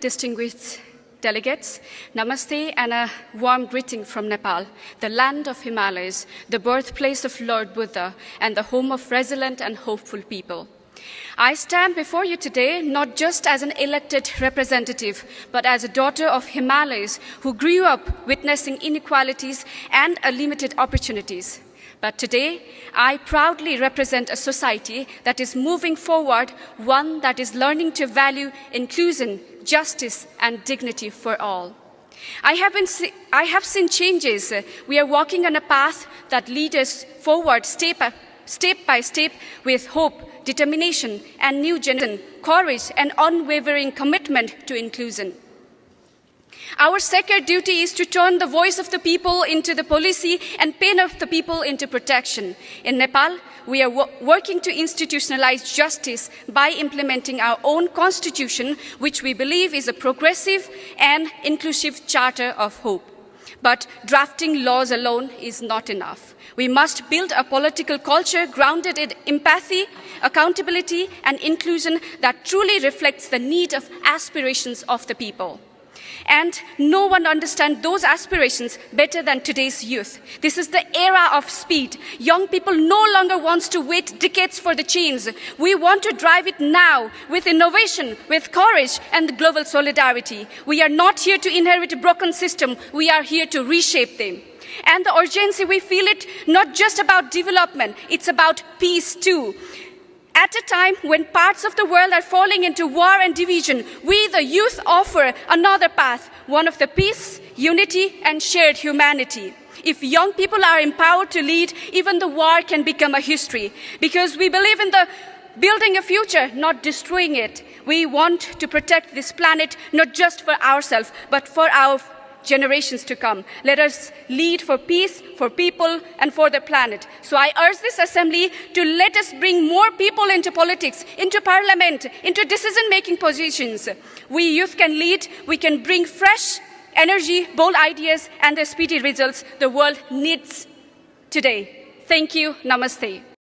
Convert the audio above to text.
distinguished delegates, namaste and a warm greeting from Nepal, the land of Himalayas, the birthplace of Lord Buddha, and the home of resilient and hopeful people. I stand before you today not just as an elected representative, but as a daughter of Himalayas who grew up witnessing inequalities and limited opportunities. But today, I proudly represent a society that is moving forward, one that is learning to value inclusion, justice, and dignity for all. I have seen changes. We are walking on a path that leads us forward step by step with hope, determination, and new generation, courage, and unwavering commitment to inclusion. Our sacred duty is to turn the voice of the people into the policy and pain of the people into protection. In Nepal, we are working to institutionalize justice by implementing our own constitution, which we believe is a progressive and inclusive charter of hope. But drafting laws alone is not enough. We must build a political culture grounded in empathy, accountability, and inclusion that truly reflects the need of aspirations of the people. And no one understands those aspirations better than today's youth. This is the era of speed. Young people no longer want to wait decades for the change. We want to drive it now with innovation, with courage, and global solidarity. We are not here to inherit a broken system. We are here to reshape them. And the urgency, we feel it not just about development, it's about peace too. At a time when parts of the world are falling into war and division, we, the youth, offer another path, one of the peace, unity, and shared humanity. If young people are empowered to lead, even the war can become a history, because we believe in the building a future, not destroying it. We want to protect this planet, not just for ourselves, but for our generations to come. Let us lead for peace, for people, and for the planet. So I urge this assembly to let us bring more people into politics, into parliament, into decision-making positions. We youth can lead, we can bring fresh energy, bold ideas, and the speedy results the world needs today. Thank you. Namaste.